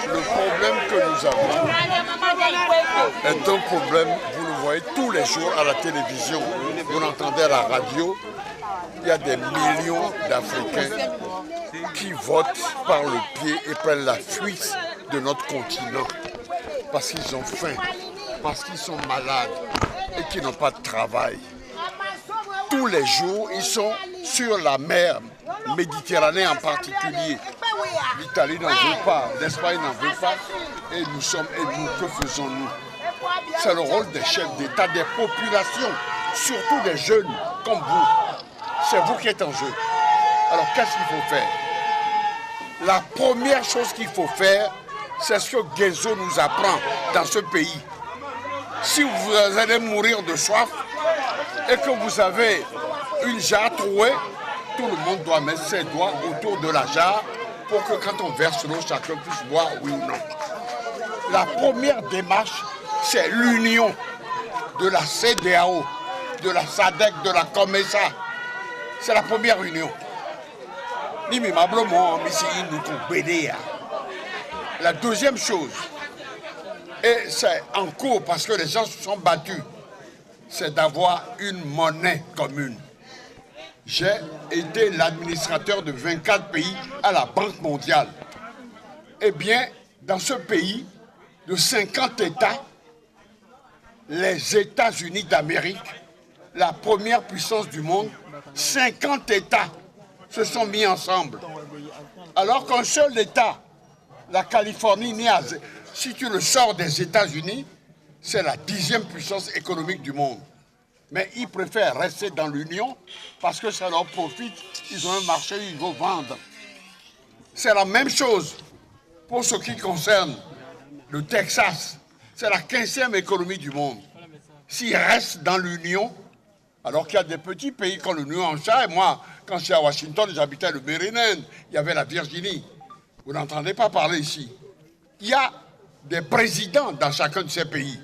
Le problème que nous avons est un problème, vous le voyez tous les jours à la télévision, vous l'entendez à la radio, il y a des millions d'Africains qui votent par le pied et prennent la fuite de notre continent parce qu'ils ont faim, parce qu'ils sont malades et qu'ils n'ont pas de travail. Tous les jours, ils sont sur la mer Méditerranée en particulier. L'Italie n'en veut pas, l'Espagne n'en veut pas. Et nous, que faisons-nous? C'est le rôle des chefs d'État, des populations, surtout des jeunes comme vous. C'est vous qui êtes en jeu. Alors qu'est-ce qu'il faut faire? La première chose qu'il faut faire, c'est ce que Guézo nous apprend dans ce pays. Si vous allez mourir de soif et que vous avez une jarre trouée, tout le monde doit mettre ses doigts autour de la jarre pour que quand on verse l'eau, chacun puisse boire oui ou non. La première démarche, c'est l'union de la CEDEAO, de la SADC, de la COMESA. C'est la première union. La deuxième chose, et c'est en cours parce que les gens se sont battus, c'est d'avoir une monnaie commune. J'ai été l'administrateur de 24 pays à la Banque mondiale. Eh bien, dans ce pays, de 50 États, les États-Unis d'Amérique, la première puissance du monde, 50 États se sont mis ensemble. Alors qu'un seul État, la Californie, si tu le sors des États-Unis, c'est la 10e puissance économique du monde. Mais ils préfèrent rester dans l'Union parce que ça leur profite. Ils ont un marché, ils vont vendre. C'est la même chose pour ce qui concerne le Texas. C'est la 15e économie du monde. S'ils restent dans l'Union, alors qu'il y a des petits pays comme le New Hampshire, et moi, quand j'étais à Washington, j'habitais le Maryland, il y avait la Virginie. Vous n'entendez pas parler ici. Il y a des présidents dans chacun de ces pays.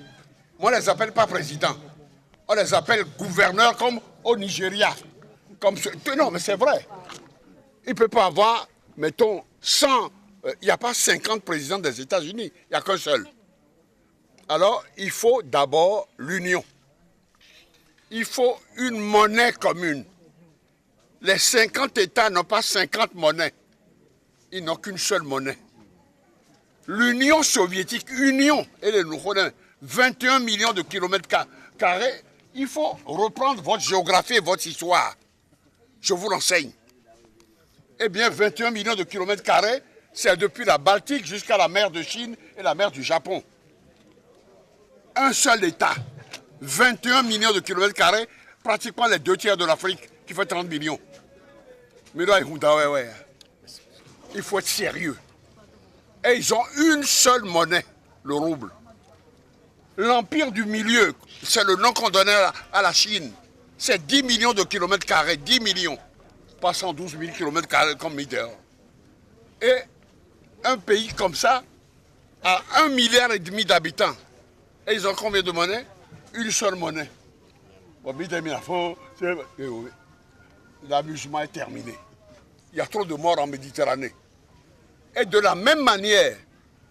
Moi, on ne les appelle pas présidents. On les appelle gouverneurs comme au Nigeria. Non, mais c'est vrai. Il ne peut pas avoir, mettons, 100... il n'y a pas 50 présidents des États-Unis. Il n'y a qu'un seul. Alors, il faut d'abord l'union. Il faut une monnaie commune. Les 50 États n'ont pas 50 monnaies. Ils n'ont qu'une seule monnaie. L'Union soviétique, et les 21 millions de kilomètres carrés, il faut reprendre votre géographie et votre histoire. Je vous l'enseigne. Eh bien, 21 millions de kilomètres carrés, c'est depuis la Baltique jusqu'à la mer de Chine et la mer du Japon. Un seul État, 21 millions de kilomètres carrés, pratiquement les 2 tiers de l'Afrique, qui fait 30 millions. Mais là, il faut être sérieux. Et ils ont une seule monnaie, le rouble. L'Empire du Milieu, c'est le nom qu'on donnait à la Chine. C'est 10 millions de kilomètres carrés, 10 millions. Pas 112 000 kilomètres carrés comme Middle. Et un pays comme ça a 1,5 milliard d'habitants. Et ils ont combien de monnaie? Une seule monnaie. L'amusement est terminé. Il y a trop de morts en Méditerranée. Et de la même manière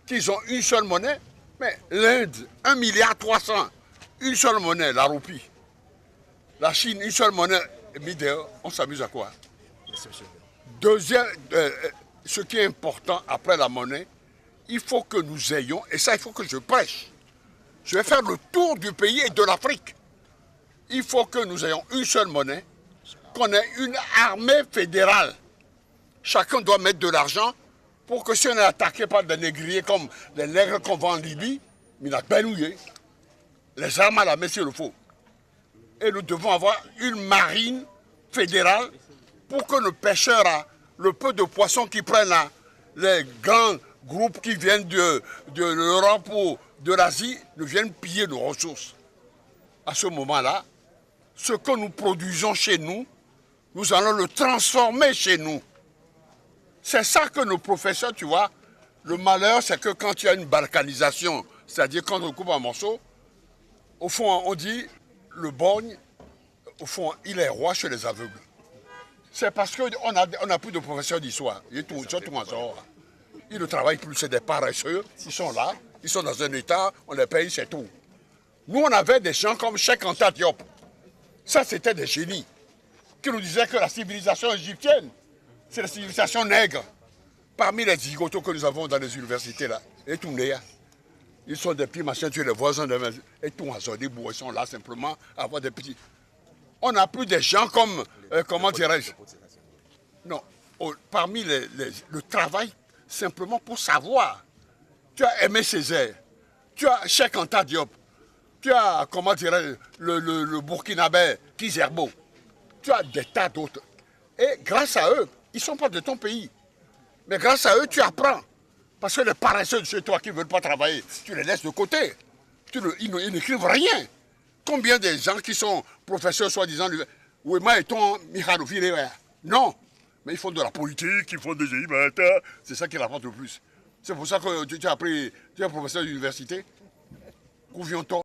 qu'ils ont une seule monnaie, mais l'Inde, 1,3 milliard, une seule monnaie, la roupie. La Chine, une seule monnaie, on s'amuse à quoi? Deuxième, ce qui est important après la monnaie, il faut que nous ayons, et ça il faut que je prêche, je vais faire le tour du pays et de l'Afrique. Il faut que nous ayons une seule monnaie, qu'on ait une armée fédérale. Chacun doit mettre de l'argent pour que si on est attaqué par des négriers comme les nègres qu'on vend en Libye, les armes à la main s'il le faut. Et nous devons avoir une marine fédérale pour que nos pêcheurs, le peu de poissons qu'ils prennent là, les grands groupes qui viennent de l'Europe ou de l'Asie, ne viennent piller nos ressources. À ce moment-là, ce que nous produisons chez nous, nous allons le transformer chez nous. C'est ça que nos professeurs, tu vois, le malheur, c'est que quand il y a une balkanisation, c'est-à-dire quand on coupe un morceau, au fond, on dit, le borgne, au fond, il est roi chez les aveugles. C'est parce qu'on n'a plus de professeurs d'histoire. Ils ne travaillent plus, c'est des paresseux. Ils sont là, ils sont dans un état, on les paye, c'est tout. Nous, on avait des gens comme Cheikh Anta Diop. Ça, c'était des génies qui nous disaient que la civilisation égyptienne, c'est la civilisation nègre. Parmi les zigotos que nous avons dans les universités, là, et tout, ils sont des petits machins, tu es les voisins de et tout, ils sont là simplement à avoir des petits. On n'a plus des gens comme, comment dirais-je, non, parmi le travail, simplement pour savoir. Tu as Aimé Césaire, tu as Cheikh Anta Diop, tu as, comment dirais-je, le Burkinabé, Kizerbo, tu as des tas d'autres. Et grâce à eux, ils ne sont pas de ton pays. Mais grâce à eux, tu apprends. Parce que les paresseux de chez toi qui ne veulent pas travailler, tu les laisses de côté. Ils n'écrivent rien. Combien de gens qui sont professeurs soi-disant, non, mais ils font de la politique, ils font des c'est ça qui rapporte le plus. C'est pour ça que tu as appris, tu es professeur d'université.